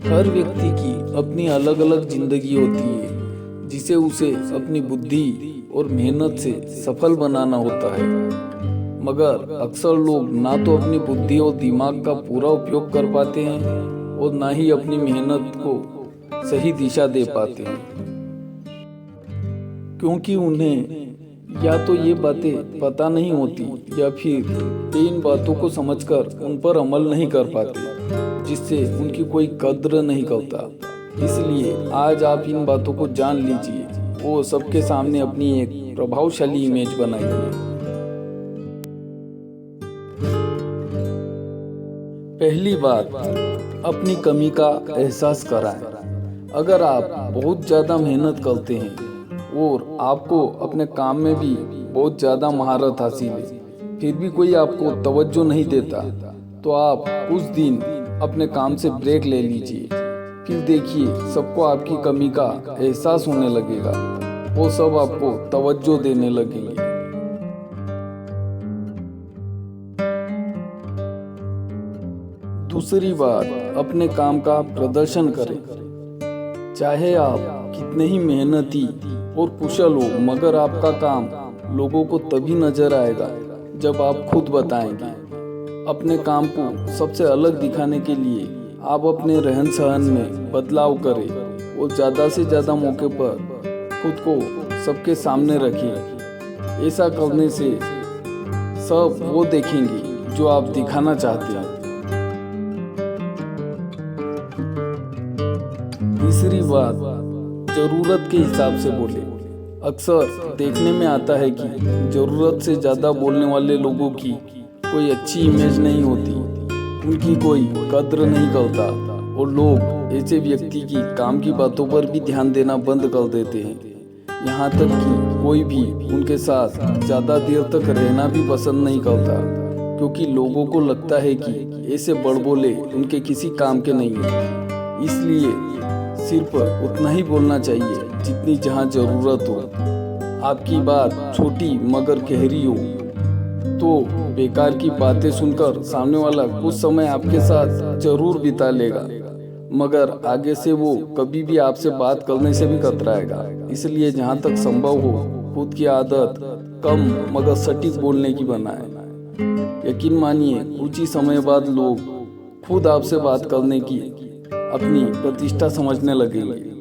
हर व्यक्ति की अपनी अलग अलग जिंदगी होती है जिसे उसे अपनी बुद्धि और मेहनत से सफल बनाना होता है। मगर अक्सर लोग ना तो अपनी बुद्धि और दिमाग का पूरा उपयोग कर पाते हैं और ना ही अपनी मेहनत को सही दिशा दे पाते हैं, क्योंकि उन्हें या तो ये बातें पता नहीं होती या फिर वे इन बातों को समझकर उन पर अमल नहीं कर पाते, जिससे उनकी कोई कद्र नहीं करता। इसलिए आज आप इन बातों को जान लीजिए और सबके सामने अपनी एक प्रभावशाली इमेज बनाइए। पहली बात, अपनी कमी का एहसास कराएं। अगर आप बहुत ज़्यादा मेहनत करते हैं और आपको अपने काम में भी बहुत ज़्यादा महारत हासिल है, फिर भी कोई आपको तवज्जो नहीं देता, तो आप कुछ दिन अपने काम से ब्रेक ले लीजिए। फिर देखिए, सबको आपकी कमी का एहसास होने लगेगा, वो सब आपको तवज्जो देने लगेंगे। दूसरी बात, अपने काम का प्रदर्शन करें। चाहे आप कितने ही मेहनती और कुशल हो, मगर आपका काम लोगों को तभी नजर आएगा जब आप खुद बताएंगे। अपने काम को सबसे अलग दिखाने के लिए आप अपने रहन सहन में बदलाव करें और ज़्यादा से ज़्यादा मौके पर खुद को सबके सामने रखें। ऐसा करने से सब वो देखेंगे जो आप दिखाना चाहते हैं। तीसरी बात, ज़रूरत के हिसाब से बोले। अक्सर देखने में आता है कि ज़रूरत से ज़्यादा बोलने वाले लोगों की कोई अच्छी इमेज नहीं होती, उनकी कोई कद्र नहीं करता और लोग ऐसे व्यक्ति की काम की बातों पर भी ध्यान देना बंद कर देते हैं। यहाँ तक कि कोई भी उनके साथ ज़्यादा देर तक रहना भी पसंद नहीं करता, क्योंकि लोगों को लगता है कि ऐसे बड़बोले उनके किसी काम के नहीं हैं। इसलिए सिर्फ उतना ही बोलना चाहिए जितनी जहाँ ज़रूरत हो। आपकी बात छोटी मगर गहरी हो तो बेकार की बातें सुनकर सामने वाला कुछ समय आपके साथ जरूर बिता लेगा, मगर आगे से वो कभी भी आपसे बात करने से भी कतराएगा। इसलिए जहाँ तक संभव हो, खुद की आदत कम मगर सटीक बोलने की बनाएं। यकीन मानिए, कुछ ही समय बाद लोग खुद आपसे बात करने की अपनी प्रतिष्ठा समझने लगेंगे।